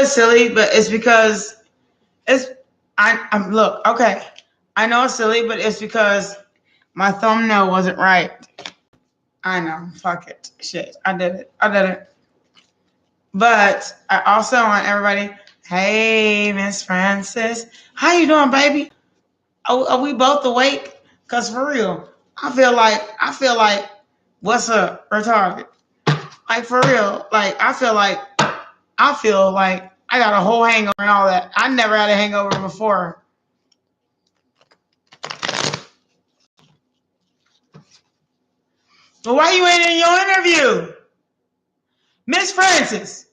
it's silly, but it's because I'm look, okay. I know it's silly, but it's because my thumbnail wasn't right. I know. Fuck it. Shit. I did it. But I also want everybody, hey, Miss Francis. How you doing, baby? Are we both awake? Cause for real, I feel like what's up? Retarded. Like for real. Like I feel like I got a whole hangover and all that. I never had a hangover before. But why you ain't in your interview? Miss Francis,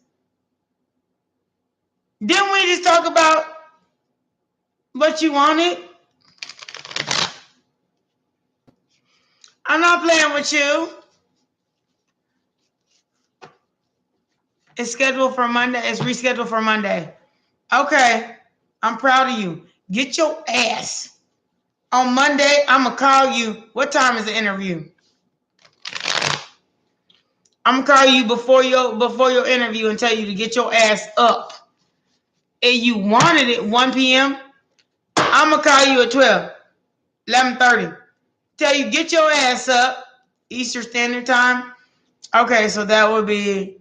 didn't we just talk about what you wanted? I'm not playing with you. It's scheduled for Monday. It's rescheduled for Monday. Okay. I'm proud of you. Get your ass. On Monday, I'm going to call you. What time is the interview? I'm going to call you before your interview and tell you to get your ass up. If you wanted it 1 p.m., I'm going to call you at 12, 11:30. Tell you get your ass up. Eastern Standard Time. Okay, so that would be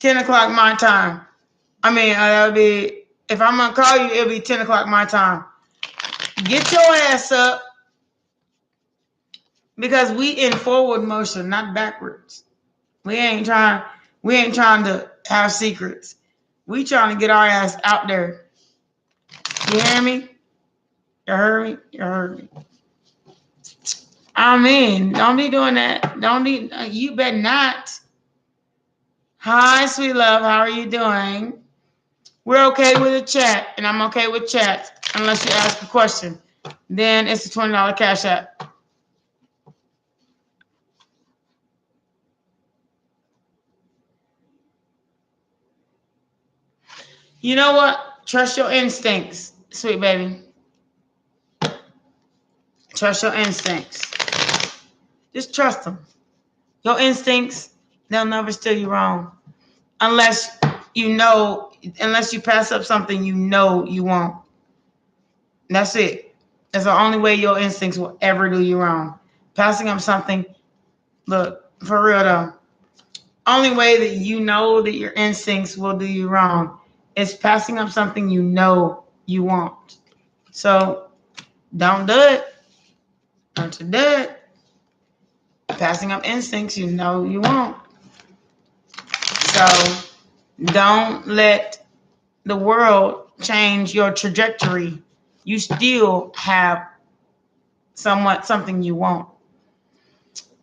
10 o'clock my time. I mean, that would be, if I'm going to call you, it'll be 10 o'clock my time. Get your ass up. Because we in forward motion, not backwards. We ain't trying to have secrets. We trying to get our ass out there. You hear me? You heard me? You heard me. I mean, don't be doing that. You better not. Hi, sweet love. How are you doing? We're okay with a chat, and I'm okay with chats, unless you ask a question. Then it's a $20 cash app. You know what? Trust your instincts, sweet baby. Trust your instincts. Just trust them. Your instincts, they'll never steer you wrong. Unless you pass up something you know you won't. That's it. That's the only way your instincts will ever do you wrong. Passing up something, look, for real though, only way that you know that your instincts will do you wrong is passing up something you know you won't. So don't do it. Don't you do it. Passing up instincts you know you won't. So don't let the world change your trajectory. You still have something you want.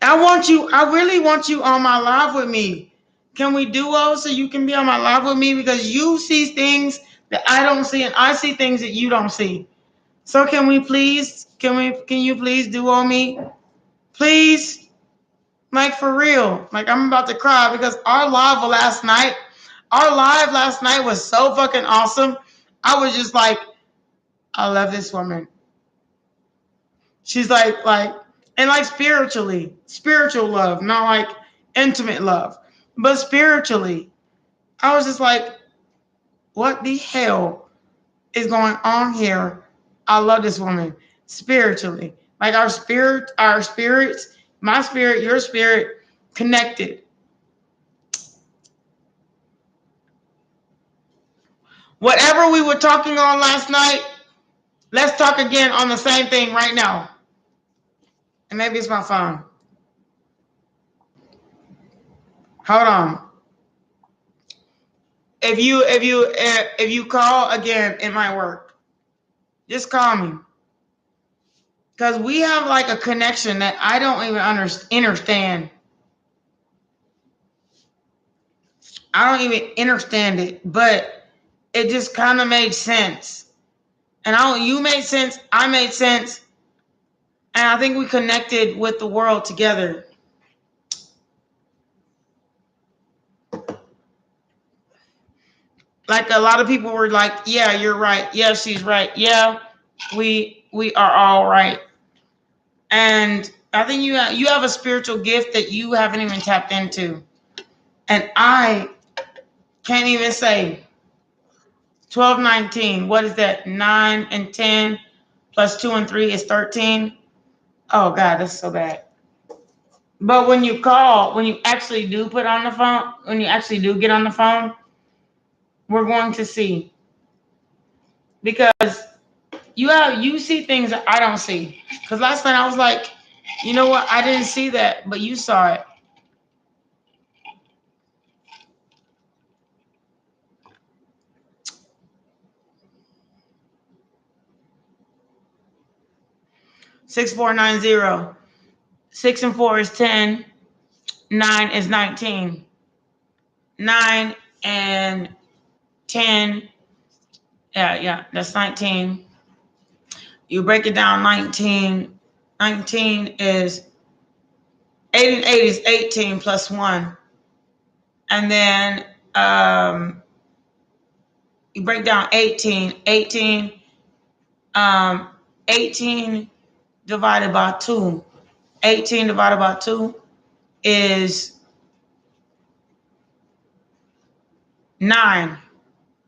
I really want you on my live with me. Can we duo so you can be on my live with me? Because you see things that I don't see and I see things that you don't see. So can you please duo me? Please? Like for real. Like I'm about to cry because our live last night was so fucking awesome. I was just like, I love this woman. She's like spiritual love, not like intimate love, but spiritually. I was just like, what the hell is going on here? I love this woman spiritually. Like our spirits, my spirit, your spirit connected. Whatever we were talking on last night, let's talk again on the same thing right now. And maybe it's my phone. Hold on. If you call again, it might work. Just call me. Because we have like a connection that I don't even understand. I don't even understand it, but it just kind of made sense. And you made sense, I made sense. And I think we connected with the world together. Like a lot of people were like, yeah, you're right. Yeah, she's right. Yeah, we are all right. And I think you have a spiritual gift that you haven't even tapped into. And I can't even say 12, 19. What is that? 9 and 10 plus 2 and 3 is 13. Oh, God, that's so bad. But when you call, when you actually do put on the phone, when you actually do get on the phone, we're going to see. Because you see things that I don't see. Because last night I was like, you know what? I didn't see that, but you saw it. Six, 4, 9, 0. 6 and 4 is 10. 9 is 19. 9 and 10. Yeah, that's 19. You break it down, 19. 19 is 8 and 8 is 18 plus 1. And then you break down 18. 18 divided by 2. 18 divided by 2 is 9.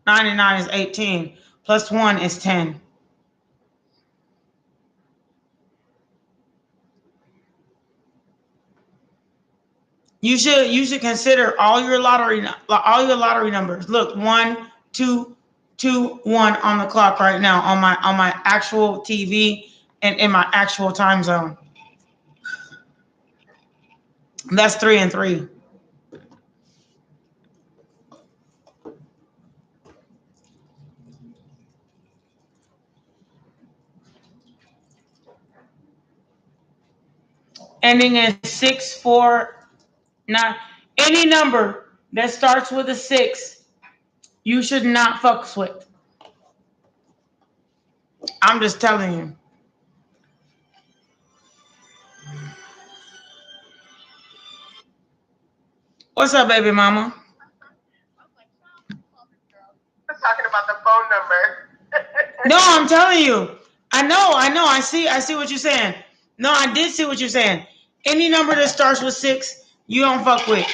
9 and 9 is 18. Plus 1 is 10. You should consider all your lottery numbers. Look, 1, 2, 2, 1 on the clock right now on my actual TV and in my actual time zone. That's 3 and 3. Ending in 6, 4, 9. Any number that starts with a 6, you should not fucks with. I'm just telling you. What's up, baby mama? I'm talking about the phone number. No, I'm telling you. I know. I see what you're saying. No, I did see what you're saying. Any number that starts with 6, you don't fuck with. Okay.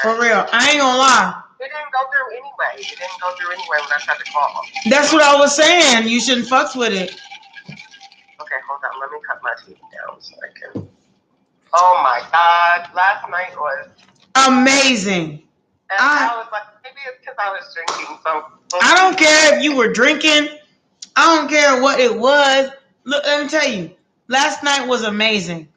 For real. I ain't gonna lie. It didn't go through anyway. When I tried to call. That's what I was saying. You shouldn't fuck with it. Okay, hold on. Let me cut my teeth down so I can. Oh my God. Last night was amazing. And I was like, maybe it's because I was drinking. So I don't care if you were drinking. I don't care what it was. Look, let me tell you. Last night was amazing.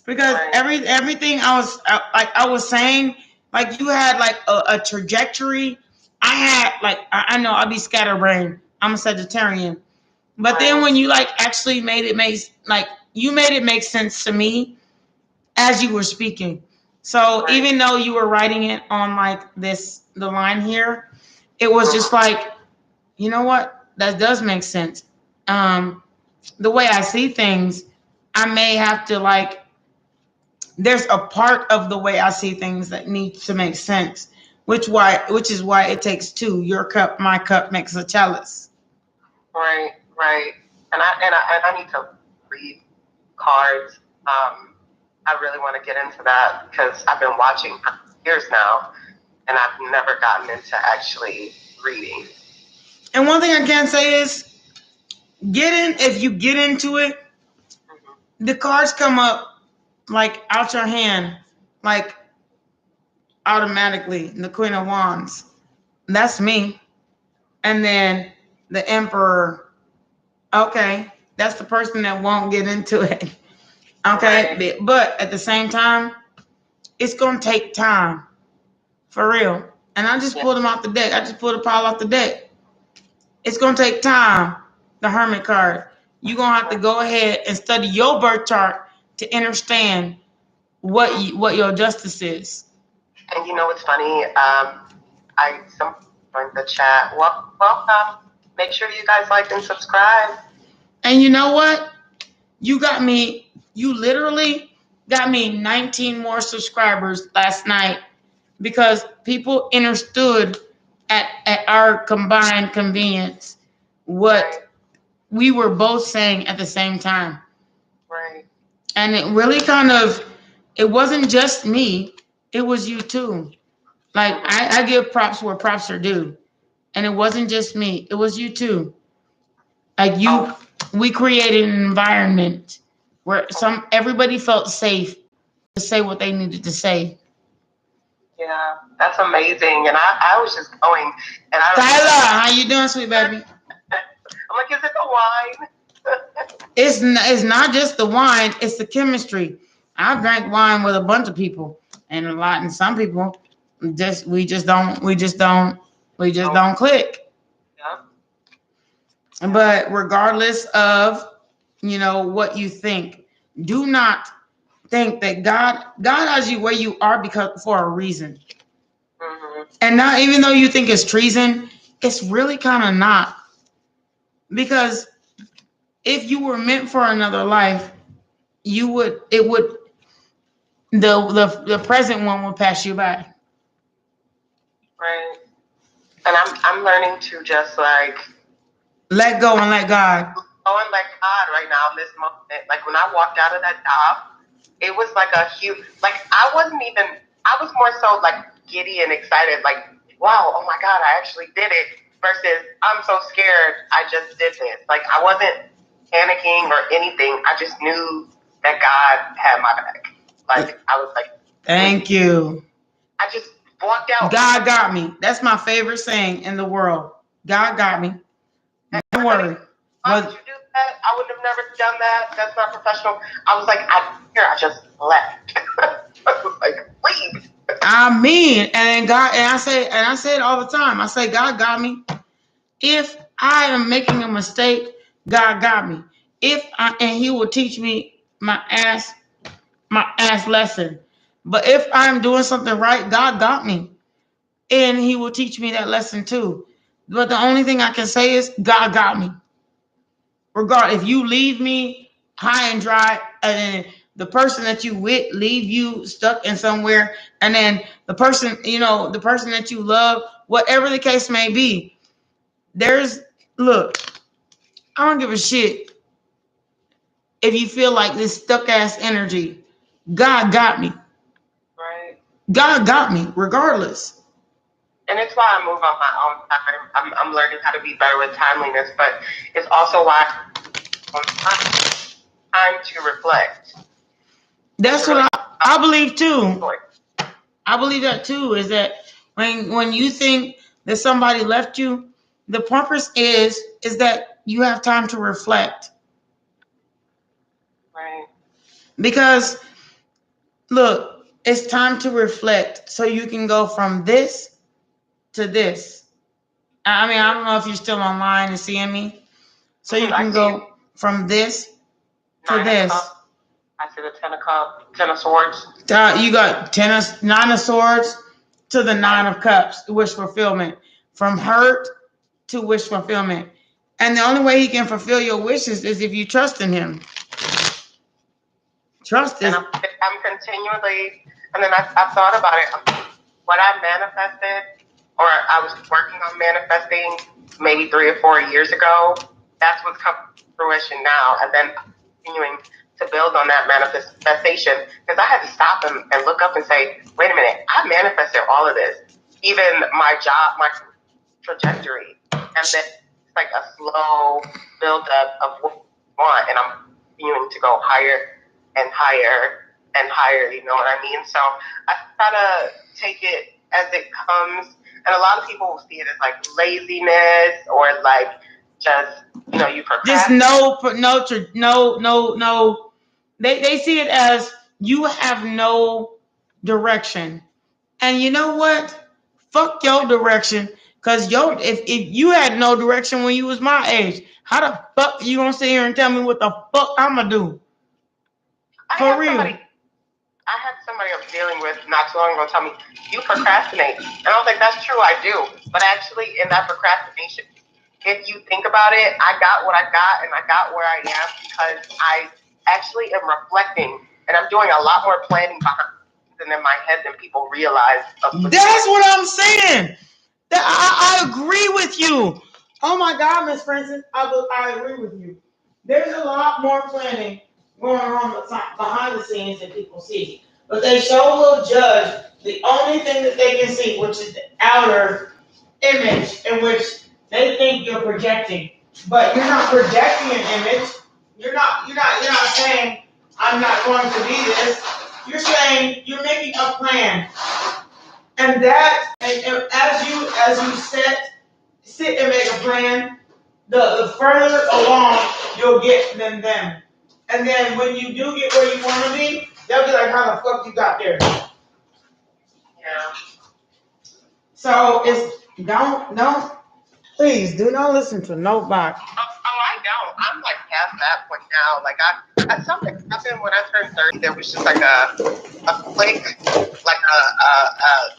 Because everything I was saying, like you had like a trajectory. I had like I know I'll be scatterbrained. I'm a Sagittarian, but then when you like actually made it make sense to me as you were speaking. So even though you were writing it on like the line here, it was just like, you know what, that does make sense. The way I see things, I may have to like. There's a part of the way I see things that needs to make sense, which is why it takes two. Your cup, my cup makes a chalice. Right. And I need to read cards. I really want to get into that because I've been watching for years now, and I've never gotten into actually reading. And one thing I can say is, if you get into it, the cards come up like out your hand, like automatically. The Queen of Wands, that's me. And then the Emperor, okay, that's the person that won't get into it. Okay, but at the same time, it's gonna take time, for real. And I just pulled them off the deck. I just pulled a pile off the deck. It's gonna take time. The Hermit card. You're gonna have to go ahead and study your birth chart to understand what your justice is. And you know what's funny? Someone joined the chat. Welcome. Make sure you guys like and subscribe. And you know what? You literally got me 19 more subscribers last night because people understood at our combined convenience what we were both saying at the same time. Right. And it really it wasn't just me, it was you too. Like I give props where props are due. And it wasn't just me. It was you too. Like you, we created an environment where everybody felt safe to say what they needed to say. Yeah, that's amazing. And I was just going, and Tyler, how you doing, sweet baby? I'm like, is it the wine? It's not just the wine, it's the chemistry. I've drank wine with a bunch of people, and some people we just don't click. Yeah. But regardless of what you think, do not think that God has you where you are for a reason. Mm-hmm. And not even though you think it's treason, it's really kind of not. Because if you were meant for another life, the present one will pass you by. Right. And I'm learning to just like let go and let God. Oh, and let God right now in this moment. Like when I walked out of that job, it was like a huge, like I was more so like giddy and excited, like, wow, oh my God, I actually did it, versus I'm so scared, I just did this. Like I wasn't panicking or anything. I just knew that God had my back. Like I was like, thank you. I just walked out. God got me. That's my favorite saying in the world. God got me. Don't worry. Why did you do that? I would have never done that. That's not professional. I was like, I just left. I was like, leave. I mean, and I say it all the time. I say, God got me. If I am making a mistake, God got me. And He will teach me my ass lesson. But if I'm doing something right, God got me, and He will teach me that lesson too. But the only thing I can say is, God got me. Regardless, if you leave me high and dry, and then the person that you with leave you stuck in somewhere, and then the person that you love, whatever the case may be, look, I don't give a shit if you feel like this stuck ass energy. God got me. Right. God got me, regardless. And it's why I move on my own time. I'm learning how to be better with timeliness, but it's also why time to reflect. That's what I believe too. I believe that too, is that when you think that somebody left you, the purpose is that you have time to reflect. Right. Because look, it's time to reflect so you can go from this to this. I mean, I don't know if you're still online and seeing me. So you can go from this to this. I see the 10 of swords. You got 9 of swords to the 9 of cups, wish fulfillment. From hurt to wish fulfillment. And the only way He can fulfill your wishes is if you trust in Him. Trust is. I'm continually, and then I've thought about it. What I manifested, or I was working on manifesting maybe 3 or 4 years ago, that's what's come to fruition now. And then continuing to build on that manifestation, because I had to stop and look up and say, wait a minute, I manifested all of this, even my job, my trajectory, and then it's like a slow build up of what I want, and I'm continuing to go higher and higher and higher, you know what I mean? So I try to take it as it comes, and a lot of people will see it as like laziness or like just, you procrastinate. Just no. They see it as you have no direction. And you know what? Fuck your direction. Cause if you had no direction when you was my age, how the fuck you gonna sit here and tell me what the fuck I'ma do? For real. I had somebody I was dealing with not too long ago tell me, you procrastinate. And I was like, that's true, I do. But actually, in that procrastination, if you think about it, I got what I got and I got where I am because I actually am reflecting and I'm doing a lot more planning behind than in my head than people realize. That's what I'm saying. I agree with you. Oh my God, Miss Francis, I agree with you. There's a lot more planning going on behind the scenes that people see. But they sure will judge the only thing that they can see, which is the outer image in which they think you're projecting, but you're not projecting an image. You're not saying I'm not going to be this. You're saying you're making a plan, and that, and as you sit and make a plan, the further along you'll get than them. And then when you do get where you want to be, they'll be like, how the fuck you got there? Yeah. So please do not listen to nobody. I don't. I'm like past that point now. Like something happened when I turned 30. There was just like a quick, like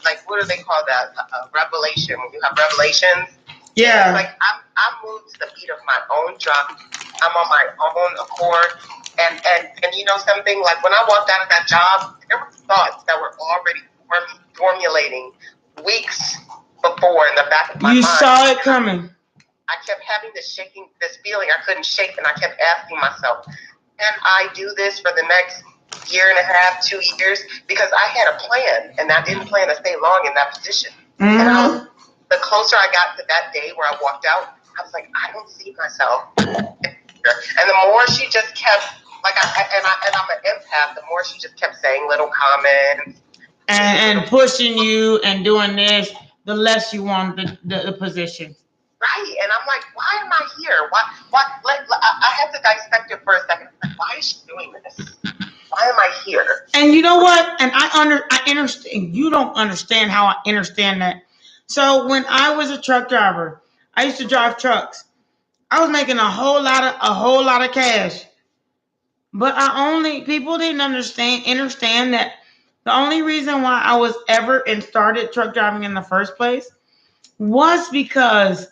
like what do they call that? A revelation. When you have revelations. Yeah. Like I moved to the beat of my own drum. I'm on my own accord. And you know something, like when I walked out of that job, there were thoughts that were already formulating weeks before in the back of my mind. You saw it coming. I kept having this feeling I couldn't shake, and I kept asking myself, can I do this for the next year and a half, 2 years? Because I had a plan, and I didn't plan to stay long in that position. Mm-hmm. And the closer I got to that day where I walked out, I was like, I don't see myself. And the more she just kept, like, I'm an empath, the more she just kept saying little comments. And pushing you and doing this, the less you want the position. Right, and I'm like, why am I here? Why? I have to dissect it for a second. Like, why is she doing this? Why am I here? And you know what? And I understand. You don't understand how I understand that. So when I was a truck driver, I used to drive trucks. I was making a whole lot of cash, but people didn't understand that the only reason why I was ever and started truck driving in the first place was because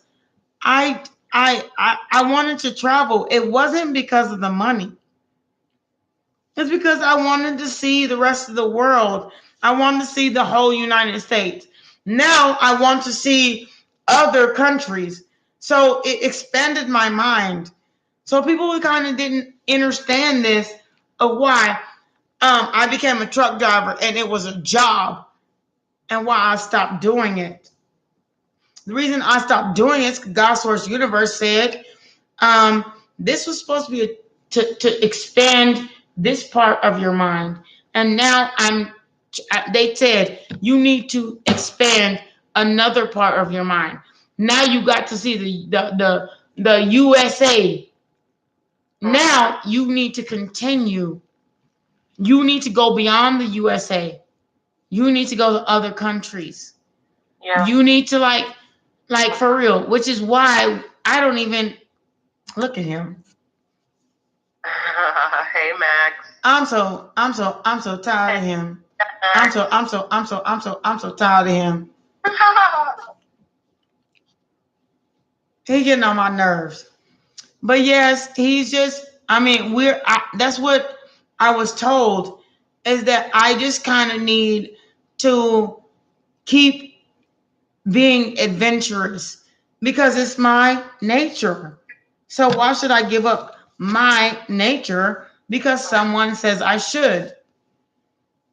I wanted to travel. It wasn't because of the money. It's because I wanted to see the rest of the world. I wanted to see the whole United States. Now I want to see other countries. So it expanded my mind. So people kind of didn't understand this of why I became a truck driver and it was a job and why I stopped doing it. The reason I stopped doing it is God Source Universe said this was supposed to be to expand this part of your mind. And now they said you need to expand another part of your mind. Now you got to see the USA. Now you need to continue. You need to go beyond the USA. You need to go to other countries. Yeah. You need to like for real, which is why I don't even look at him. Hey Max. I'm so tired of him. I'm so tired of him. He's getting on my nerves. But yes, he's just, that's what I was told, is that I just kind of need to keep being adventurous because it's my nature. So why should I give up my nature because someone says I should?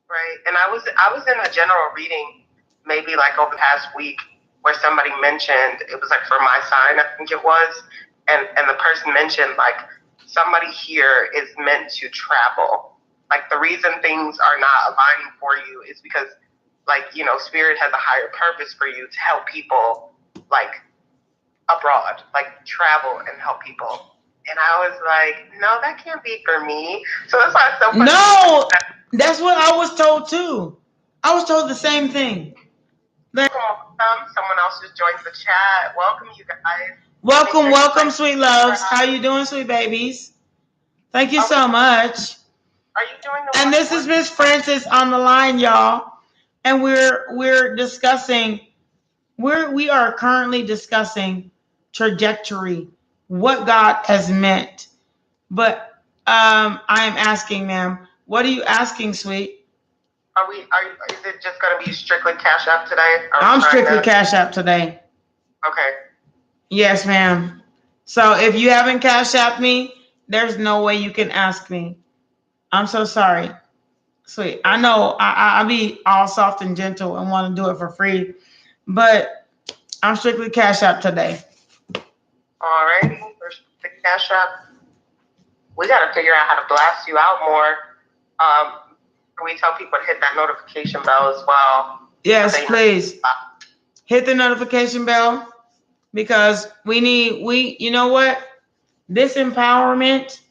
Right. And I was in a general reading maybe like over the past week where somebody mentioned, it was like for my sign, I think it was, and the person mentioned like somebody here is meant to travel. Like the reason things are not aligning for you is because like, you know, spirit has a higher purpose for you to help people like abroad, like travel and help people. And I was like, no, that can't be for me. So that's why it's so funny. No, that's what I was told too. I was told the same thing. Someone else just joined the chat. Welcome, you guys. Welcome, sweet loves. How you doing, sweet babies? Thank you so much. Are you doing the? And this is Miss Francis on the line, y'all. And we're discussing. We are currently discussing trajectory, what God has meant. But I am asking, ma'am, what are you asking, sweet? Is it just going to be strictly Cash App today? I'm strictly Cash App today. Okay. Yes, ma'am. So if you haven't Cash Apped me, there's no way you can ask me. I'm so sorry. Sweet. I know I be all soft and gentle and want to do it for free, but I'm strictly Cash App today. Alrighty, there's the Cash App. We got to figure out how to blast you out more. We tell people to hit that notification bell as well. Yes, please. Hit the notification bell because you know what? This empowerment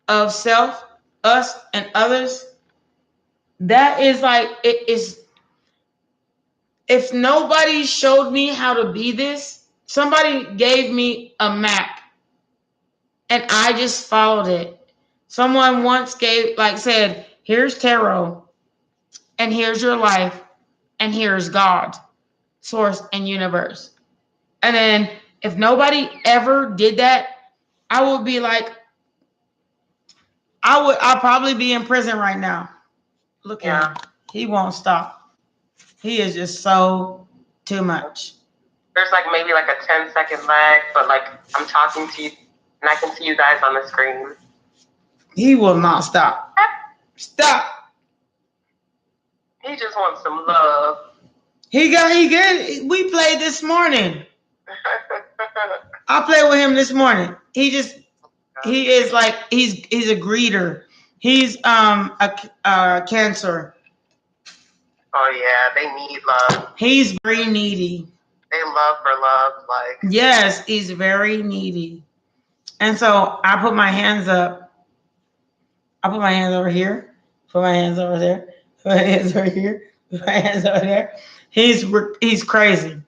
of self, us, and others, that is like, it is. If nobody showed me how to be this, somebody gave me a map and I just followed it. Someone once said, here's tarot and here's your life and here's God, source, and universe. And then if nobody ever did that, I would be like, I'll probably be in prison right now. Look at him. He won't stop. He is just so too much. There's like maybe like a 10-second lag, but like I'm talking to you and I can see you guys on the screen. He will not stop. Stop. He just wants some love. He good. We played this morning. I played with him this morning. He is like, he's a greeter. He's a Cancer. Oh yeah, they need love. He's very needy. They love for love, like. Yes, he's very needy. And so I put my hands up. I put my hands over here. Put my hands over there. Put my hands over here. Put my hands over there. He's crazy.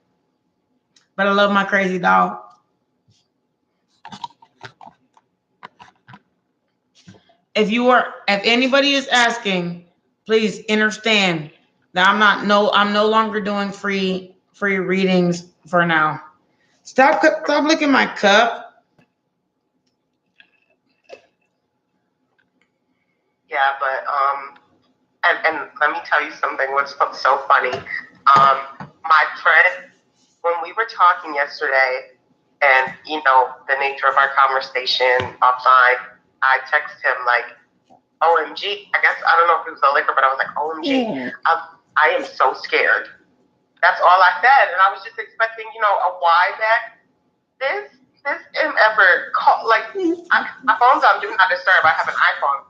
But I love my crazy dog. If anybody is asking, please understand that I'm no longer doing free readings for now. Stop looking at my cup. Yeah, but and let me tell you something. What's so funny? My friend, when we were talking yesterday, and you know the nature of our conversation offline, I texted him like, "OMG!" I guess I don't know if it was the liquor, but I was like, "OMG!" I am so scared. That's all I said, and I was just expecting, a why back. This ever call like my phone's on Do Not Disturb. I have an iPhone.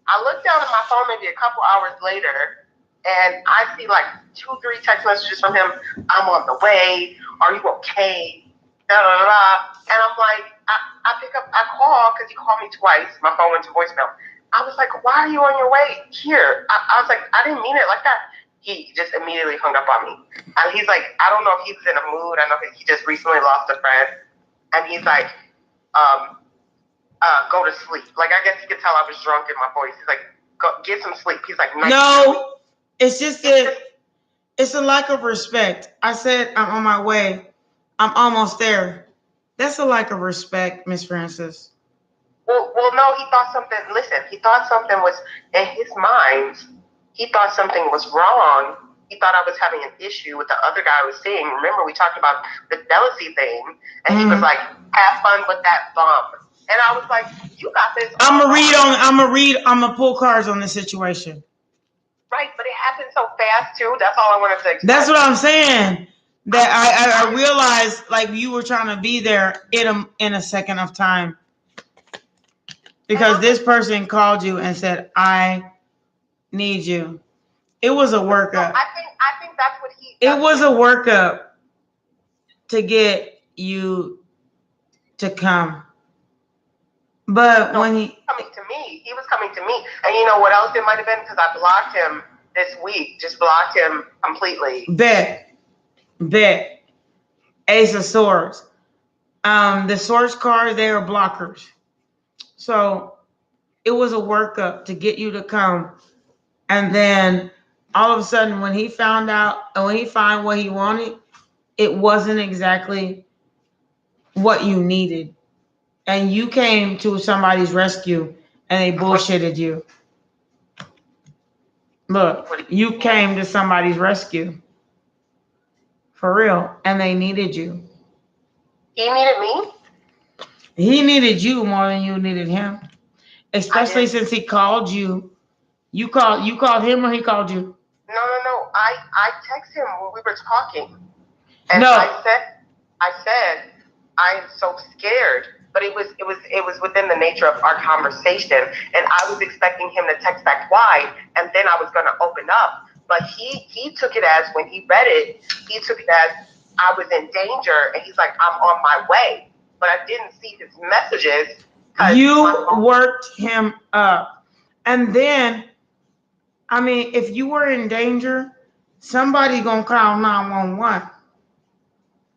I look down at my phone maybe a couple hours later, and I see like 2-3 text messages from him. I'm on the way. Are you okay? Da da da da. And I'm like, I call because he called me twice. My phone went to voicemail. I was like, why are you on your way here? I was like, I didn't mean it like that. He just immediately hung up on me. And he's like, I don't know if he was in a mood. I know he just recently lost a friend. And he's like, go to sleep. Like, I guess he could tell I was drunk in my voice. He's like, go get some sleep. He's like, no, it's just that it's a lack of respect. I said I'm on my way. I'm almost there. That's a lack of respect, Miss Francis. Well, no, he thought something. Listen, he thought something was in his mind. He thought something was wrong. He thought I was having an issue with the other guy I was seeing. Remember, we talked about the jealousy thing, and he was like, "Have fun with that bum." And I was like, "You got this." I'm gonna pull cards on this situation. Right, but it happened so fast too. That's all I wanted to explain. That's what I'm saying. That I realized, like, you were trying to be there in a second of time, because this person called you and said, "I need you." It was a workup. I think that's what he. It was a workup to get you to come. But when he was coming to me. And you know what else it might have been? Because I blocked him this week. Just blocked him completely. Bet. Ace of Swords. The Swords card, they are blockers. So it was a workup to get you to come. And then all of a sudden, when he found out, and when he found what he wanted, it wasn't exactly what you needed. And you came to somebody's rescue and they bullshitted you. Look, you came to somebody's rescue. For real. And they needed you. He needed me? He needed you more than you needed him. Especially since he called you. You called him or he called you? No. I texted him when we were talking. And no. I said, I said, I am so scared. But it was within the nature of our conversation, and I was expecting him to text back why, and then I was gonna open up. But he took it as, when he read it, he took it as I was in danger, and he's like, I'm on my way. But I didn't see his messages. You worked him up. And then, I mean, if you were in danger, somebody gonna call 911.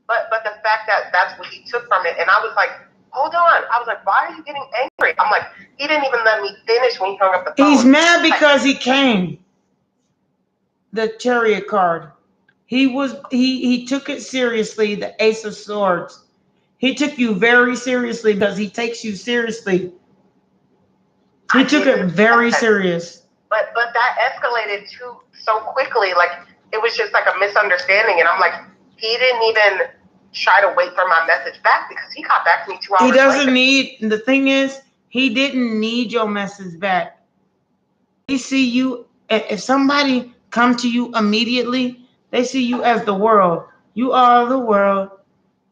But the fact that that's what he took from it, and I was like, hold on. I was like, why are you getting angry? I'm like, he didn't even let me finish when he hung up the phone. He's mad because he came. The Chariot card. He took it seriously, the Ace of Swords. He took you very seriously because he takes you seriously. He took it very serious. But that escalated so quickly. Like, it was just like a misunderstanding. And I'm like, he didn't even try to wait for my message back, because he got back to me 2 hours later. He doesn't need, the thing is, he didn't need your message back. He see you, if somebody come to you immediately, they see you as the world. You are the world.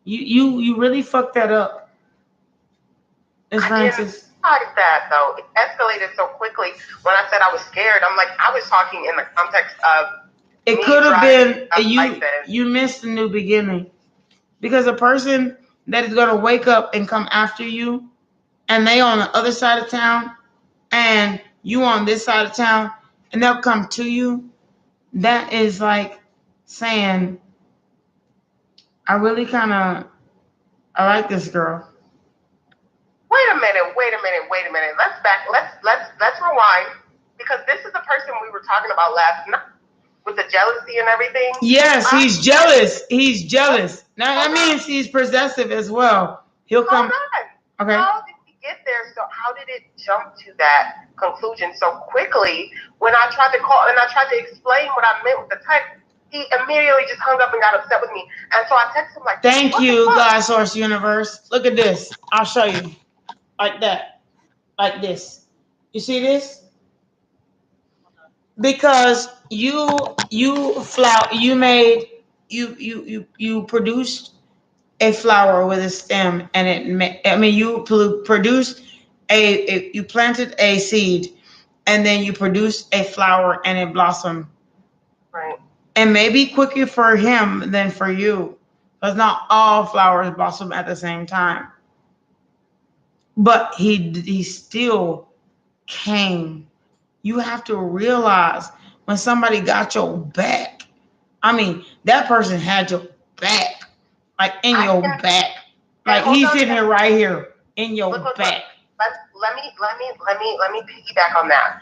You really fucked that up. It's Francis. Like that though, it escalated so quickly. When I said I was scared, I'm like, I was talking in the context of it could have been you missed a new beginning, because a person that is going to wake up and come after you, and they on the other side of town and you on this side of town, and they'll come to you, that is like saying, I really I like this girl. Wait a minute. Let's rewind, because this is the person we were talking about last night with the jealousy and everything. Yes, he's jealous. He's jealous. Now that means he's possessive as well. He'll come. Okay. How did we get there? So how did it jump to that conclusion so quickly? When I tried to call and I tried to explain what I meant with the text, he immediately just hung up and got upset with me. And so I texted him like, thank you, God, Source, Universe. Look at this. I'll show you. Like that. Like this. You see this? Because you produced a flower with a stem, and you produced you planted a seed, and then you produced a flower and it blossomed. Right. And maybe quicker for him than for you, because not all flowers blossom at the same time. But he still came. You have to realize when somebody got your back. I mean, that person had your back, like in your back. Like he's sitting here right here in your back. Let me piggyback on that.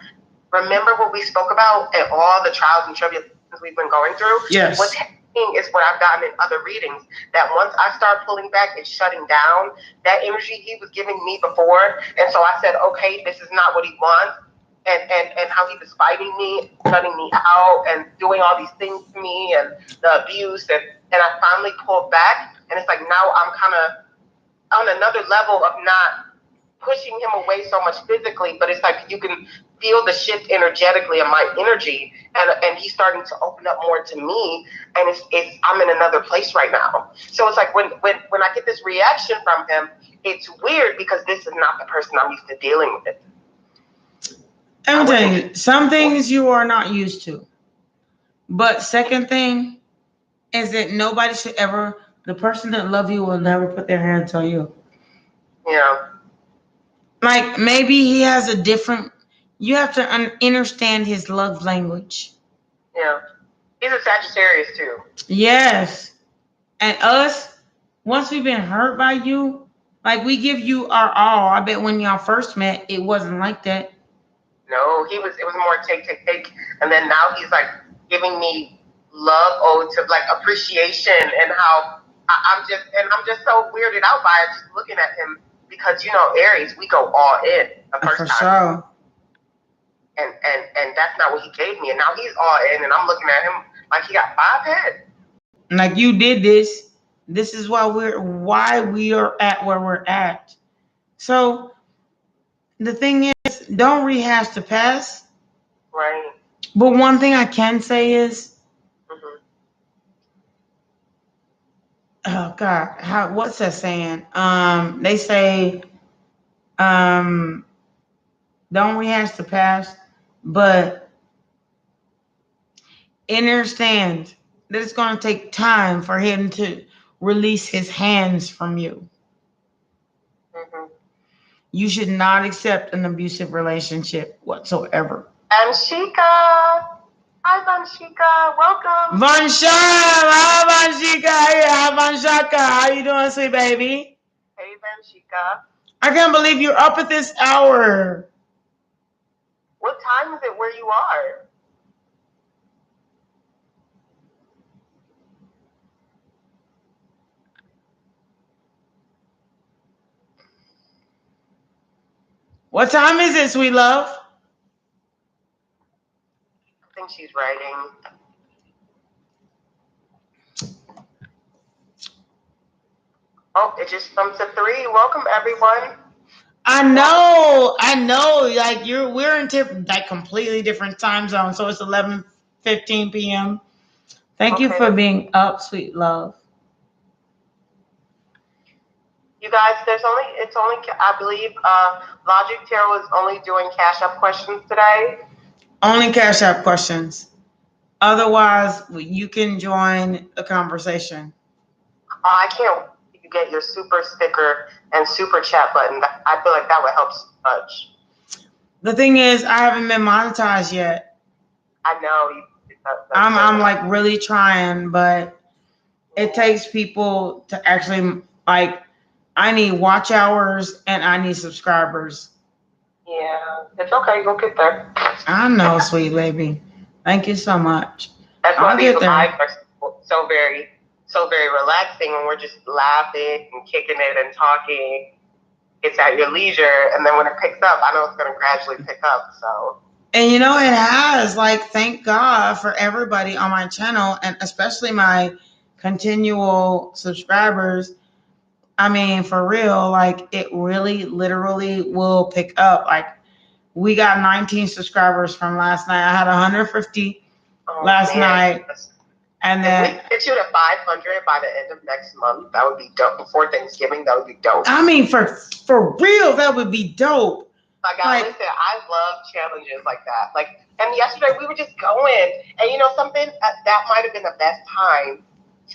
Remember what we spoke about and all the trials and tribulations we've been going through? Yes. What's happening is what I've gotten in other readings, that once I start pulling back and shutting down that energy he was giving me before. And so I said, okay, this is not what he wants. And how he was fighting me, shutting me out, and doing all these things to me, and the abuse. And I finally pulled back. And it's like, now I'm kind of on another level of not pushing him away so much physically, but it's like you can feel the shift energetically in my energy, and he's starting to open up more to me, and it's I'm in another place right now. So it's like when I get this reaction from him, it's weird, because this is not the person I'm used to dealing with. I'm telling you, some things you are not used to. But second thing is that nobody should ever, the person that loves you will never put their hands on you. Yeah. Like maybe he has a different, you have to understand his love language. Yeah. He's a Sagittarius too. Yes. And us, once we've been hurt by you, like we give you our all. I bet when y'all first met, it wasn't like that. No, it was more take. And then now he's like giving me love, to like appreciation, and how I'm just so weirded out by it, just looking at him, because Aries, we go all in the first time. Sure. And that's not what he gave me. And now he's all in, and I'm looking at him like he got 5 heads. Like you did this. This is why we are at where we're at. So the thing is, don't rehash the past. Right. But one thing I can say is, oh God, what's that saying? They say, don't rehash the past, but understand that it's going to take time for him to release his hands from you. Mm-hmm. You should not accept an abusive relationship whatsoever. Vanshika. Hi, Vanshika. Welcome. Vanshika, hi Vanshika. Hi Vanshika. How you doing, sweet baby? Hey, Vanshika. I can't believe you're up at this hour. What time is it where you are? What time is it, sweet love? I think she's writing. Oh, it just comes to 3. Welcome, everyone. I know. Like we're in like completely different time zones. So it's 11:15 p.m. Thank you for being up, sweet love. You guys, it's only, I believe, Logic Tarot is only doing CASHAPP questions today. Only CASHAPP questions. Otherwise, you can join a conversation. I can't wait to get your super sticker and super chat button. I feel like that would help so much. The thing is, I haven't been monetized yet. I know. I'm like really trying, but it takes people to actually like. I need watch hours and I need subscribers. Yeah, it's okay. You'll get there. I know, sweet baby. Thank you so much. That's why these lives are so very relaxing when we're just laughing and kicking it and talking. It's at your leisure, and then when it picks up, I know it's going to gradually pick up. So. And you know, it has. Like, thank God for everybody on my channel, and especially my continual subscribers. I mean, for real, like it really, literally will pick up. Like, we got 19 subscribers from last night. I had 150 last night. And then if we get you to 500 by the end of next month, that would be dope. Before Thanksgiving, that would be dope. I mean, for real, that would be dope. Like, listen, I love challenges like that. Like, and yesterday we were just going, and you know something, that might have been the best time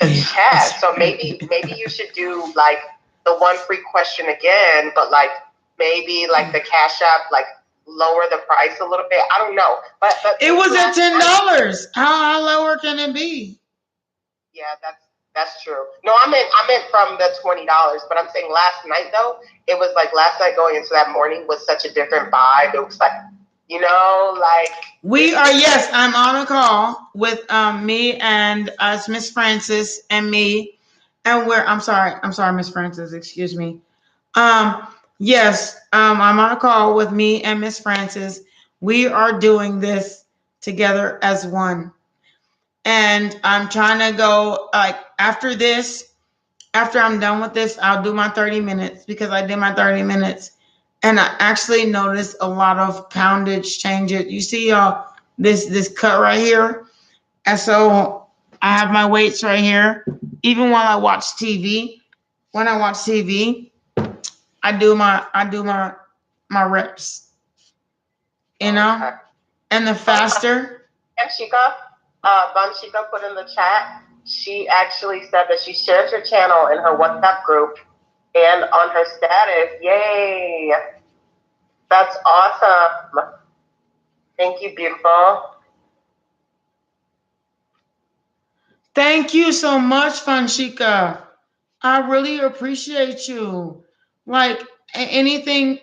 to chat. So maybe you should do like the one free question again, but like maybe like the CASHAPP, like lower the price a little bit. I don't know, but it was at $10. How lower can it be? Yeah, that's true. No, I meant from the $20, but I'm saying last night though, it was like last night going into that morning was such a different vibe. It was like, you know, like yes, I'm on a call with me and us, Miss Francis and me, and I'm sorry, Miss Francis, excuse me. Yes, I'm on a call with me and Miss Francis. We are doing this together as one. And I'm trying to go like after I'm done with this, I'll do my 30 minutes because I did my 30 minutes and I actually noticed a lot of poundage changes. You see this cut right here. And so I have my weights right here. Even while I watch TV, when I watch TV, I do my reps. You know? And the faster. And Vanshika put in the chat, she actually said that she shares her channel in her WhatsApp group and on her status. Yay! That's awesome. Thank you, beautiful. Thank you so much, Vanshika. I really appreciate you. Like anything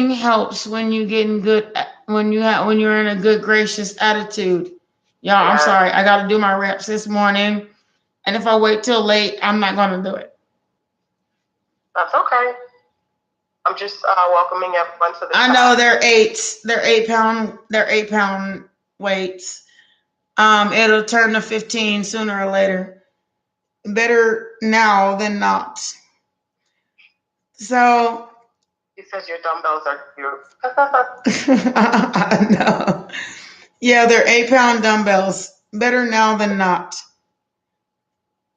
helps when you getting good when you're in a good gracious attitude. Y'all, I'm sorry. I got to do my reps this morning, and if I wait till late, I'm not going to do it. That's okay. I'm just welcoming everyone to the I know they're 8 pound weights. It'll turn to 15 sooner or later. Better now than not. So he says your dumbbells are cute. I know. Yeah, they're 8 pound dumbbells. Better now than not.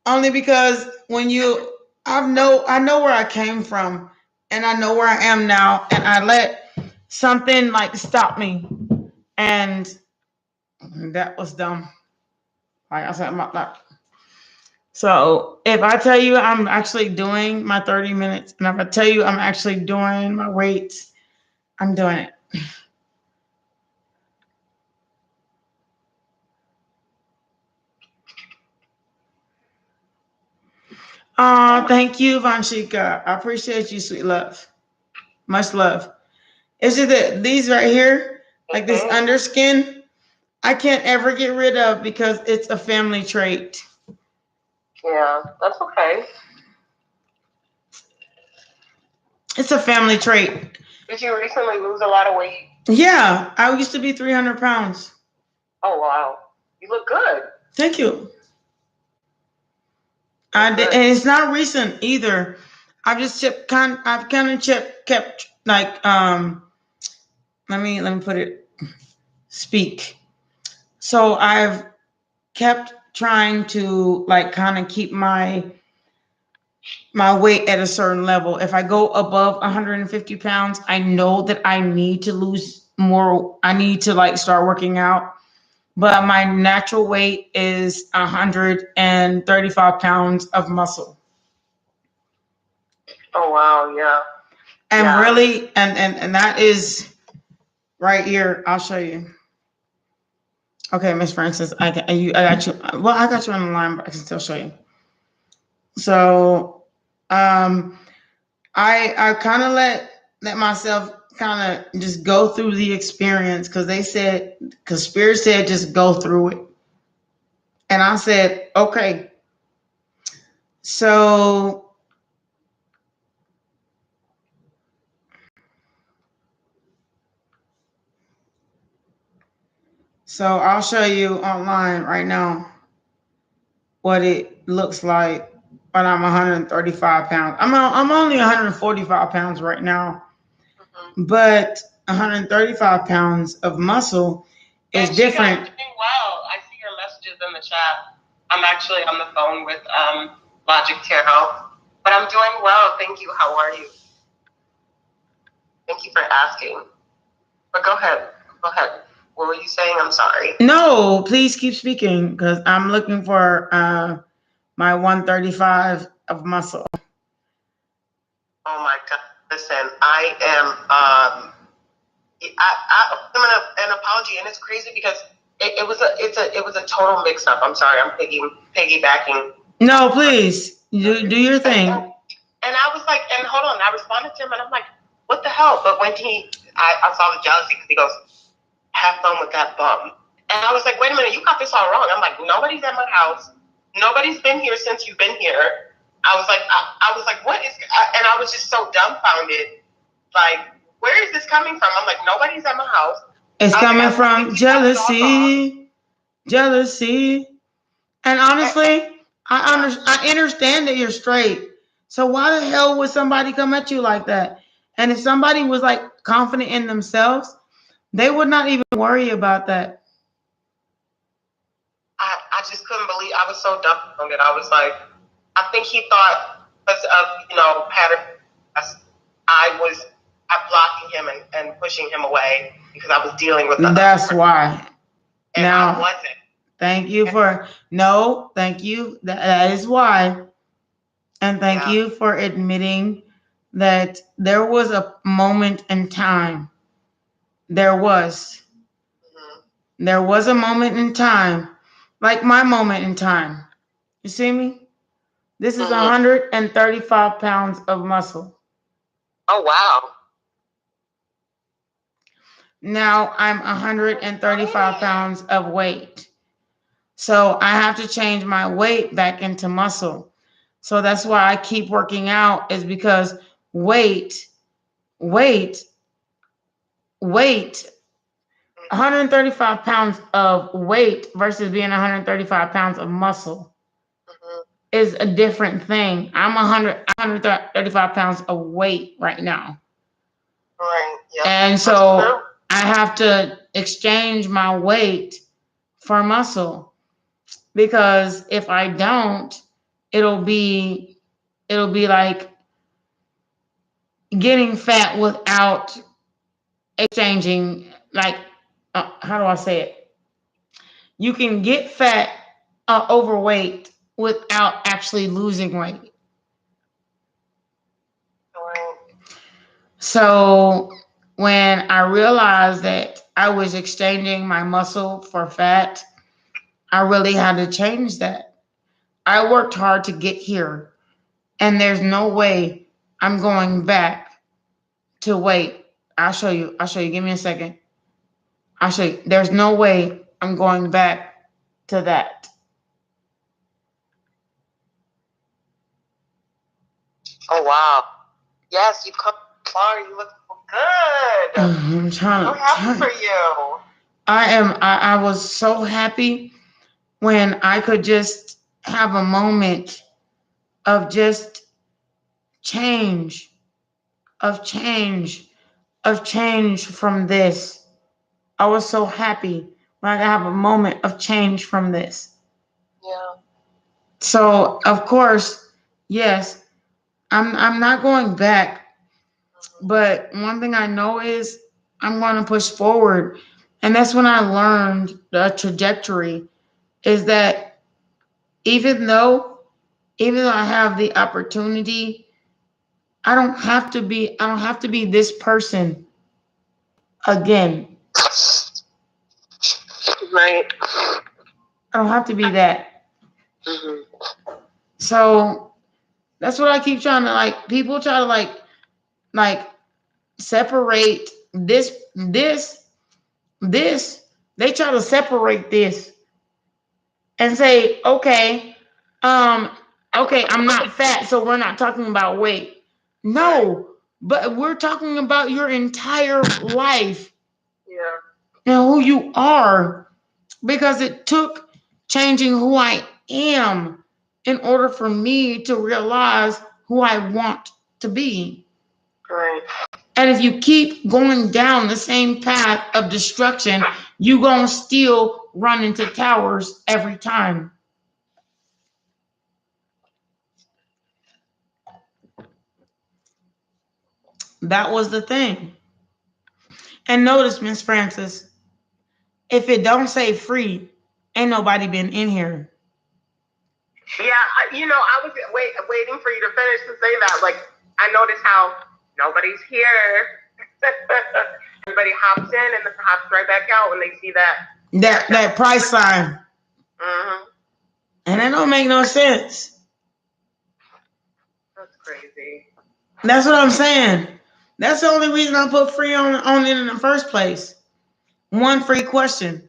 Only because when I know where I came from and I know where I am now, and I let something like stop me, and that was dumb. Like I said, about that. So if I tell you I'm actually doing my 30 minutes, and if I tell you I'm actually doing my weights, I'm doing it. Thank you, Vanshika. I appreciate you, sweet love. Much love. It's just that these right here, like this underskin, I can't ever get rid of because it's a family trait. Yeah, that's okay. It's a family trait. Did you recently lose a lot of weight? Yeah, I used to be 300 pounds. Oh, wow. You look good. Thank you. And it's not recent either. I've just kept like let me put it speak. So I've kept trying to like kind of keep my weight at a certain level. If I go above 150 pounds, I know that I need to lose more. I need to like start working out. But my natural weight is 135 pounds of muscle. Oh wow, yeah. And yeah. Really, and that is right here. I'll show you. Okay, Miss Francis, I got you. Well, I got you on the line, but I can still show you. So, I kind of let myself kind of just go through the experience because Spirit said just go through it, and I said okay. So I'll show you online right now what it looks like when I'm 135 pounds. I'm only 145 pounds right now, but 135 pounds of muscle is different. I'm doing well. I see your messages in the chat. I'm actually on the phone with Logic Tarot, but I'm doing well. Thank you. How are you? Thank you for asking. But go ahead. Go ahead. What were you saying? I'm sorry. No, please keep speaking because I'm looking for my 135 of muscle. Oh my God! Listen, I am. I'm an apology, and it's crazy because it was a total mix up. I'm sorry. I'm piggybacking. No, please do your thing. And I was like, and hold on, I responded to him, and I'm like, what the hell? But when I saw the jealousy because he goes, have fun with that bum. And I was like, wait a minute, you got this all wrong. I'm like, nobody's at my house. Nobody's been here since you've been here. I was like, what is, and I was just so dumbfounded. Like, where is this coming from? I'm like, nobody's at my house. It's coming from jealousy. Jealousy. And honestly, I understand that you're straight. So why the hell would somebody come at you like that? And if somebody was like confident in themselves, they would not even worry about that. I just couldn't believe. I was so dumbfounded. I was like, I think he thought because of pattern. I was blocking him and pushing him away because I was dealing with. That's why. And now I wasn't. Thank you thank you. That is why. And thank you for admitting that there was a moment in time. There was a moment in time, like my moment in time. You see me? This is 135 pounds of muscle. Oh, wow. Now I'm 135 pounds of weight. So I have to change my weight back into muscle. So that's why I keep working out, is because weight, 135 pounds of weight versus being 135 pounds of muscle is a different thing. I'm 135 pounds of weight right now. Right. Yep. And so I have to exchange my weight for muscle, because if I don't, it'll be like getting fat without exchanging, like, how do I say it? You can get fat, overweight without actually losing weight. So when I realized that I was exchanging my muscle for fat, I really had to change that. I worked hard to get here, and there's no way I'm going back to weight. I'll show you. Give me a second. I'll show you. There's no way I'm going back to that. Oh, wow. Yes, you've come far. You look good. I'm trying to. Happy for you. I was so happy when I could just have a moment of just change, of change from this. I was so happy when I could have a moment of change from this. Yeah. So of course, yes, I'm not going back. But one thing I know is I'm going to push forward. And that's when I learned the trajectory is that even though I have the opportunity, I don't have to be this person again. Right. I don't have to be that. Mm-hmm. So that's what I keep trying to, like, people try to like separate this. They try to separate this and say, okay, I'm not fat, so we're not talking about weight. No, but we're talking about your entire life. Yeah. And who you are, because it took changing who I am in order for me to realize who I want to be. Right. And if you keep going down the same path of destruction, you're going to still run into towers every time. That was the thing. And notice, Miss Francis, if it don't say free, ain't nobody been in here. Yeah, I was waiting for you to finish to say that. Like, I noticed how nobody's here. Everybody hops in and then hops right back out when they see that price sign. Mm-hmm. And that don't make no sense. That's crazy. That's what I'm saying. That's the only reason I put free on it in the first place. One free question.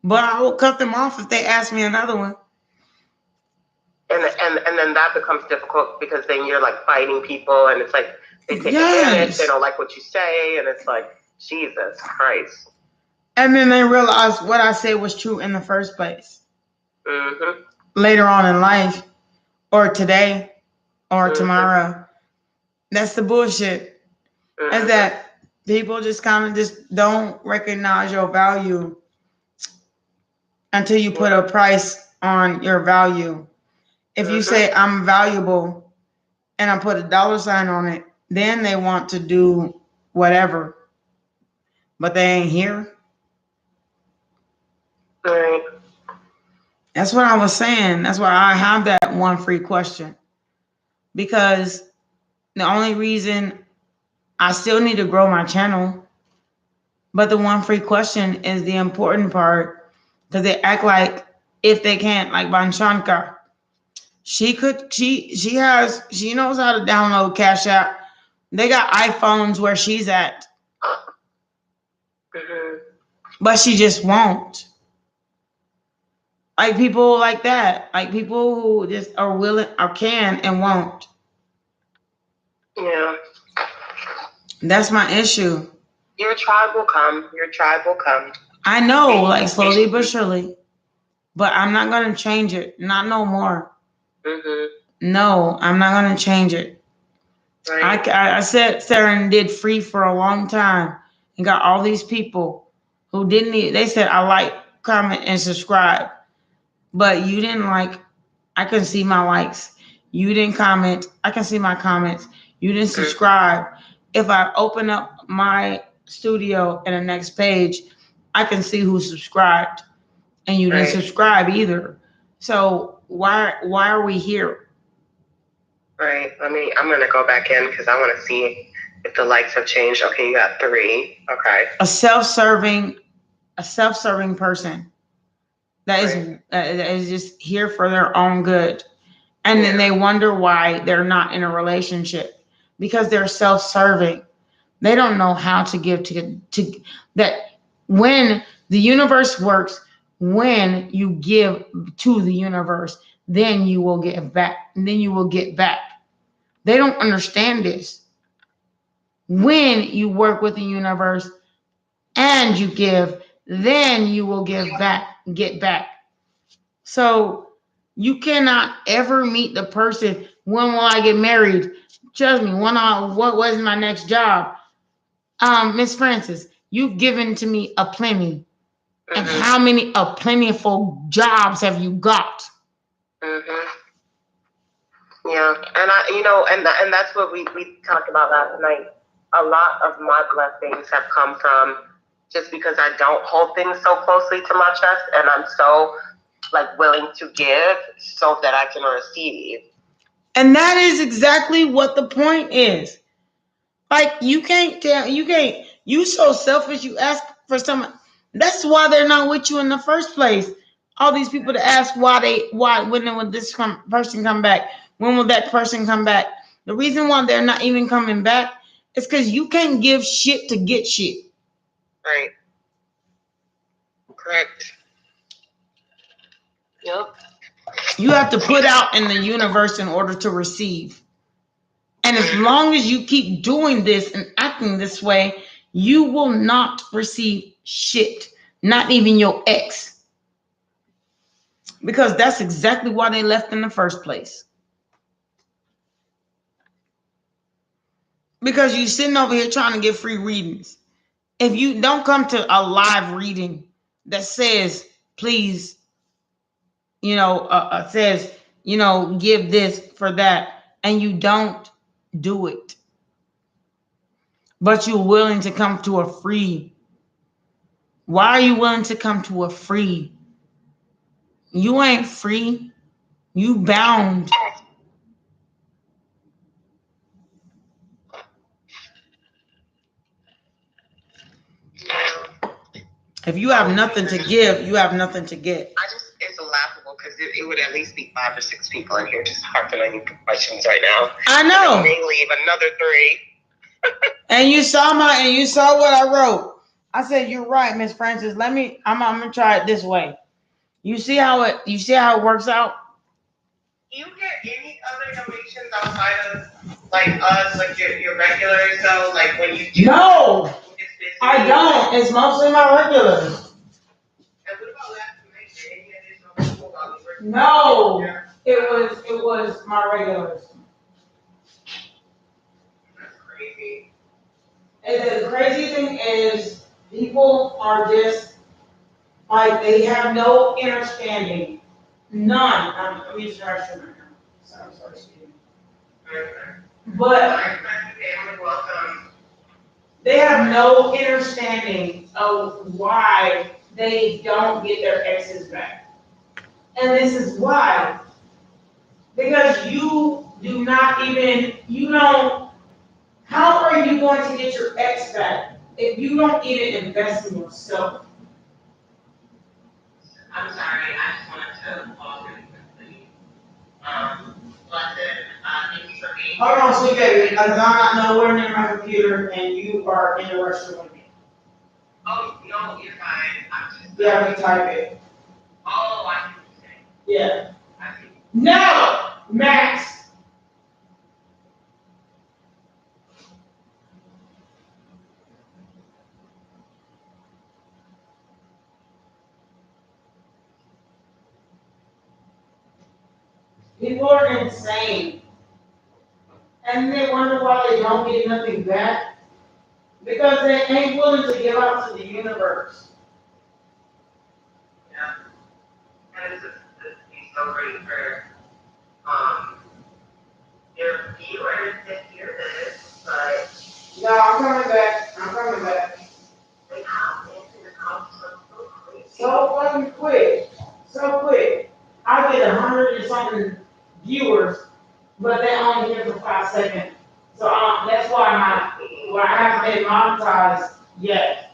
But I will cut them off if they ask me another one. And then that becomes difficult because then you're like fighting people and it's like they take advantage, they don't like what you say, and it's like, Jesus Christ. And then they realize what I said was true in the first place. Mm-hmm. Later on in life, or today, or tomorrow. That's the bullshit. Mm-hmm. Is that people just kind of just don't recognize your value until you put a price on your value. If you say I'm valuable and I put a dollar sign on it, then they want to do whatever. But they ain't here. Right. That's what I was saying. That's why I have that one free question. Because the only reason I still need to grow my channel, but the one free question is the important part, because they act like if they can't, like Banshanka, she knows how to download Cash App. They got iPhones where she's at, but she just won't. Like people like that, like people who just are willing or can and won't. Yeah. That's my issue. Your tribe will come. I know, like slowly but surely. But I'm not going to change it. Not no more. Mm-hmm. No, I'm not going to change it. Right. I sat there and did free for a long time and got all these people who didn't need, they said, I like, comment, and subscribe. But you didn't like I can see my likes. You didn't comment. I can see my comments. You didn't subscribe. If I open up my studio and the next page, I can see who subscribed, and you didn't subscribe either. So why are we here? Right. I'm gonna go back in because I want to see if the likes have changed. Okay, you got 3. Okay. A self-serving person that is just here for their own good. And then they wonder why they're not in a relationship, because they're self-serving. They don't know how to give to that. When the universe works, when you give to the universe, then you will get back. And then you will get back. They don't understand this. When you work with the universe and you give, then you will give back, get back. So you cannot ever meet the person. When will I get married? Trust me. What was my next job? Miss Francis, you've given to me a plenty. And how many plentiful jobs have you got? Yeah, and and that's what we talked about last night. A lot of my blessings have come from just because I don't hold things so closely to my chest, and I'm so willing to give so that I can receive. And that is exactly what the point is. You so selfish, you ask for someone. That's why they're not with you in the first place. All these people to ask when will this person come back? When will that person come back? The reason why they're not even coming back is because you can't give shit to get shit. Right. Correct. Yep. You have to put out in the universe in order to receive. And as long as you keep doing this and acting this way, you will not receive shit. Not even your ex. Because that's exactly why they left in the first place. Because you're sitting over here trying to get free readings. If you don't come to a live reading that says, please, says, give this for that, and you don't do it, but you're willing to come to a free. Why are you willing to come to a free? You ain't free. You bound. If you have nothing to give, you have nothing to get. It's laughable because it would at least be 5 or 6 people in here just harping on your questions right now. I know. And they leave another 3. And you saw what I wrote. I said, you're right, Miss Francis. I'm gonna try it this way. You see how it works out? Do you get any other donations outside of us, your regulars though? When you do? No, I don't. It's mostly my regulars. And what about last night? Any additional people while we were? No, it was my regulars. That's crazy. And the crazy thing is, people are just they have no understanding. None. Let me just try to right now. Sorry, Steve. But they have no understanding of why they don't get their exes back. And this is why. Because you do not even, how are you going to get your ex back if you don't even invest in yourself? I'm sorry, I just wanted to pause really quickly. Thank you for being here. Hold on, sweet baby. I'm not nowhere near my computer, and you are in the restroom with me. Oh, no, you're fine. Yeah, we type it. Oh, I see what you're saying. Yeah. I see. No, Max. People are insane. And they wonder why they don't get nothing back. Because they ain't willing to give out to the universe. Yeah. And this is so great for Your viewers didn't hear this, but No, I'm coming back. I'm coming back. they hopped into the console so quick. So fucking quick. So quick. I get 100 and something viewers, but they only here for 5 seconds. So that's why I haven't been monetized yet.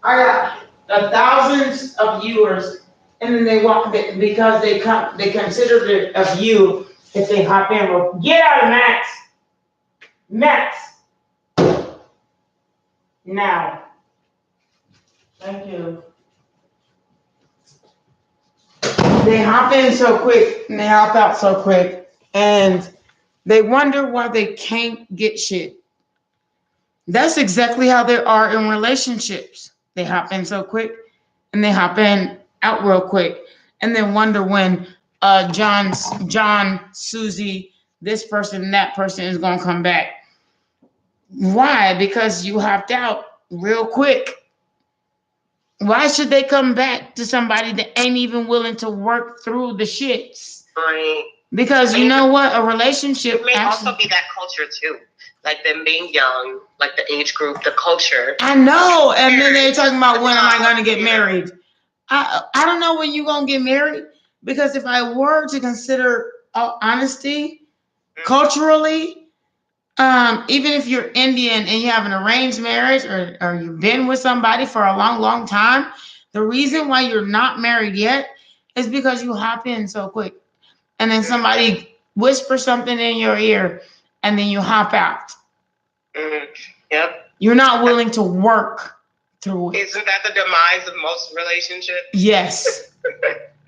I got thousands of viewers, and then they walk because they consider it a view if they hop in. Well, get out of Max. Max. Now. Thank you. They hop in so quick and they hop out so quick, and they wonder why they can't get shit. That's exactly how they are in relationships. They hop in so quick and they hop in out real quick, and then wonder when John, Susie, this person, that person is gonna come back. Why? Because you hopped out real quick. Why should they come back to somebody that ain't even willing to work through the shits? Right. Because you know what? A relationship. It may also be that culture too. Like them being young, like the age group, the culture. I know. And then they're talking about when am I going to get married? I don't know when you're going to get married. Because if I were to consider honesty, culturally, even if you're Indian and you have an arranged marriage or you've been with somebody for a long, long time, the reason why you're not married yet is because you hop in so quick. And then somebody whispers something in your ear and then you hop out. Mm-hmm. Yep. You're not willing to work through it. Isn't that the demise of most relationships? Yes.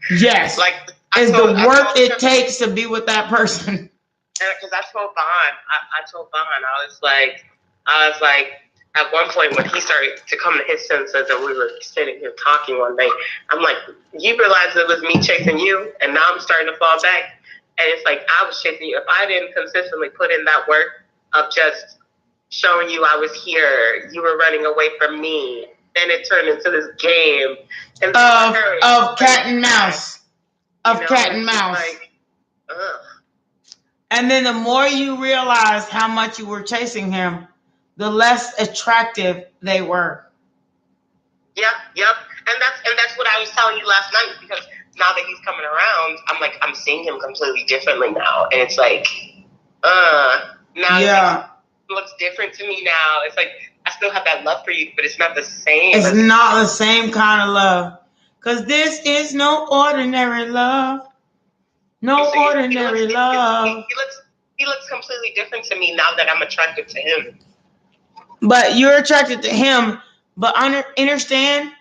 Yes. Like it's the work it takes to be with that person. Because I told Vaughn, I was like, at one point when he started to come to his senses and we were sitting here talking one day, I'm like, you realize it was me chasing you, and now I'm starting to fall back. And it's like, I was chasing you. If I didn't consistently put in that work of just showing you I was here, you were running away from me, then it turned into this game. And of cat and mouse. Cat and mouse. Like, ugh. And then the more you realize how much you were chasing him, the less attractive they were. Yep. And that's what I was telling you last night, because now that he's coming around, I'm seeing him completely differently now. And it's like, now it looks different to me now. It's like, I still have that love for you, but it's not the same. It's not the same kind of love. Because this is no ordinary love. No ordinary love. He looks completely different to me now that I'm attracted to him. But you're attracted to him. But understand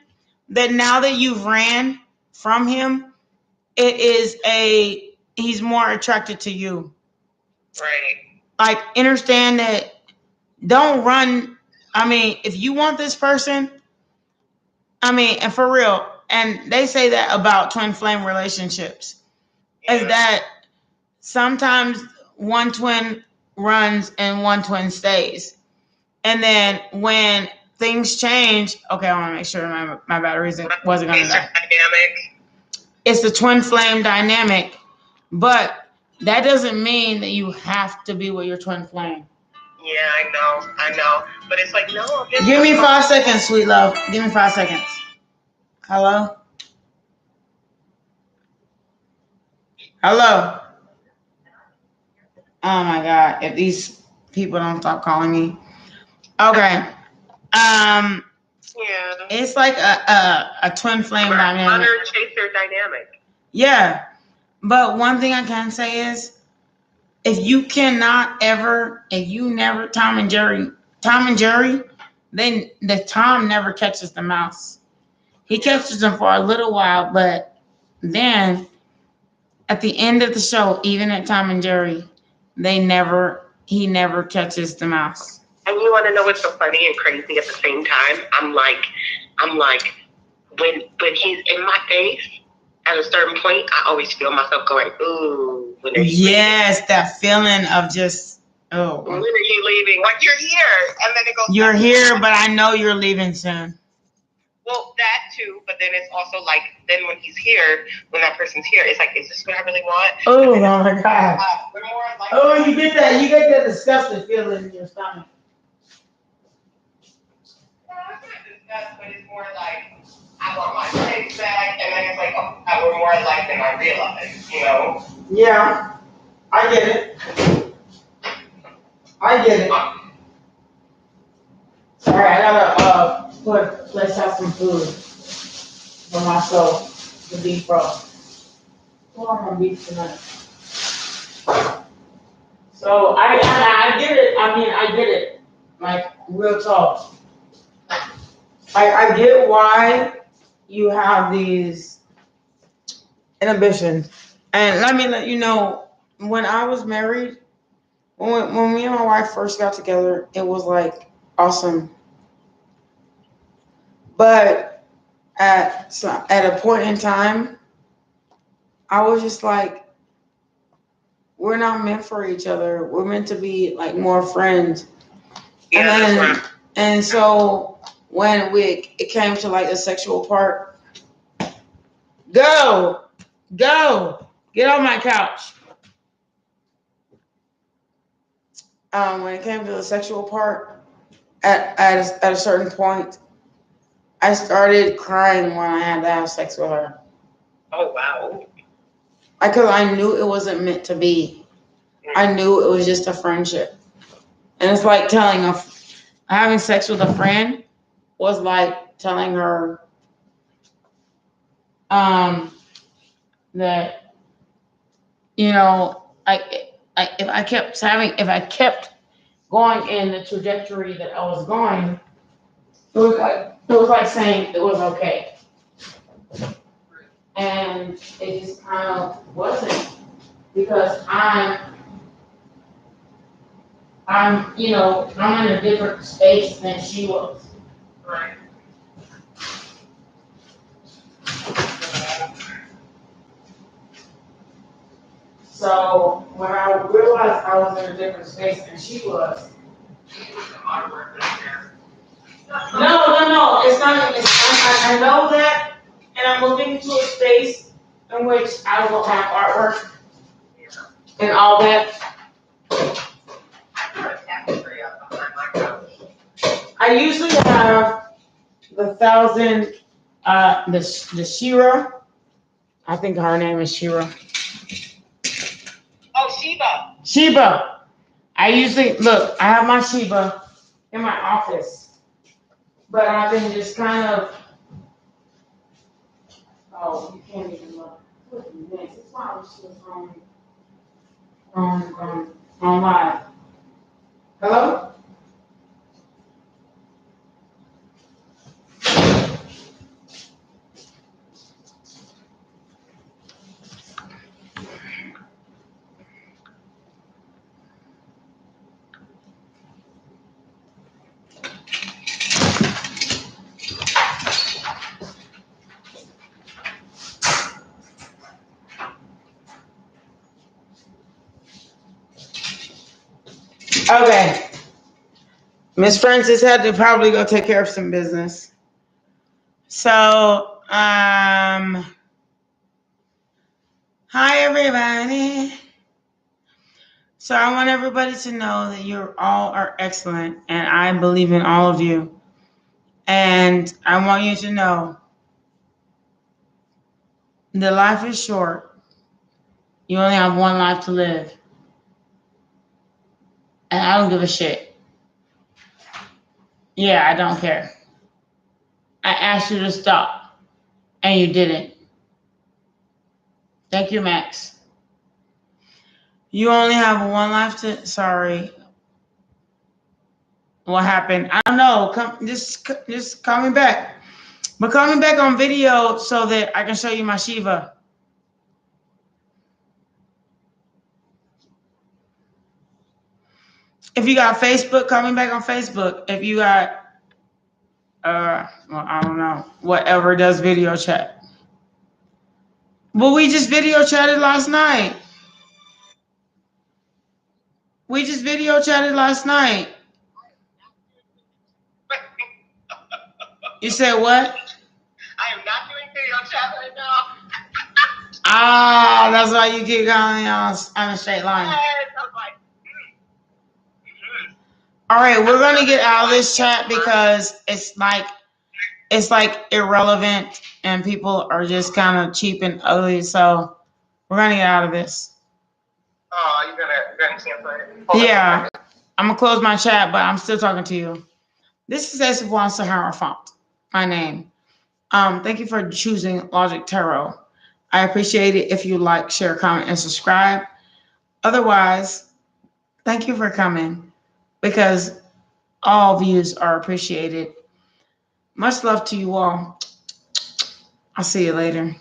that now that you've ran from him, he's more attracted to you. Right. Like, understand that. Don't run. I mean, if you want this person, and for real, and they say that about twin flame relationships, is that sometimes one twin runs and one twin stays. And then when things change, okay, I want to make sure my batteries wasn't going to die. Dynamic. It's the twin flame dynamic, but that doesn't mean that you have to be with your twin flame. Yeah, I know. But it's like, no. Give me 5 seconds, sweet love. Give me 5 seconds. Hello? Hello? Oh my God. If these people don't stop calling me. Okay. Yeah. It's like a twin flame dynamic. Hunter chaser dynamic. Yeah. But one thing I can say is, if you never Tom and Jerry, then the Tom never catches the mouse. He catches them for a little while, but then at the end of the show, even at Tom and Jerry, he never catches the mouse. And you want to know what's so funny and crazy at the same time? I'm like, when he's in my face, at a certain point, I always feel myself going, ooh. Yes, that feeling of just, oh. When are you leaving? Like, you're here. And then it goes, you're here, but I know you're leaving soon. Well, that too, but then it's also like, then when he's here, when that person's here, it's like, is this what I really want? Oh my God. We're more like, Oh, you get that disgusting feeling in your stomach. no, it's not disgust, but it's more like, I want my kids back, and then it's like, oh, we're more alike than I realize, you know? Yeah, I get it. I get it. Sorry, I gotta let's have some food for myself to be from. What am I gonna be tonight? So I get it. I mean, I get it. Like real talk. I get why you have these inhibitions. And let me let you know, when I was married, when me and my wife first got together, it was like awesome. But at a point in time, I was just like, we're not meant for each other. We're meant to be like more friends. Yeah, that's right. And so when it came to like the sexual part, go, get on my couch. When it came to the sexual part, at a certain point, I started crying when I had to have sex with her. Oh, wow. Because I knew it wasn't meant to be. I knew it was just a friendship. And it's like having sex with a friend was like telling her that, you know, if I kept going in the trajectory that I was going, it was like saying it was okay. And it just kind of wasn't, because I'm in a different space than she was. Right. So when I realized I was in a different space than she was. No, it's not. I know that, and I'm moving into a space in which I will have artwork and all that. I usually have the 1,000, the Shira. I think her name is Shira. Oh, Sheba. Sheba. I have my Sheba in my office, but I've been just kind of. Oh, you can't even look. This is why I was just on live. Hello? Okay. Miss Francis had to probably go take care of some business. So, hi everybody. So I want everybody to know that you all are excellent, and I believe in all of you. And I want you to know that life is short. You only have one life to live. And I don't give a shit. Yeah, I don't care. I asked you to stop, and you didn't. Thank you, Max. You only have one life to. Sorry. What happened? I don't know. Just call me back. But call me back on video so that I can show you my Shiva. If you got Facebook, call me back on Facebook. If you got, well, I don't know, whatever does video chat. But we just video chatted last night. You said what? Ah, that's why you keep going on a straight line. Yes, I was like, All right, we're gonna get out of this chat because it's like irrelevant and people are just kind of cheap and ugly. So we're gonna get out of this. oh, you're gonna cancel it? Yeah, I'm gonna close my chat, but I'm still talking to you. This is S1 Sahara Font, my name. Thank you for choosing Logic Tarot. I appreciate it if you like, share, comment, and subscribe. Otherwise, thank you for coming because all views are appreciated. Much love to you all. I'll see you later.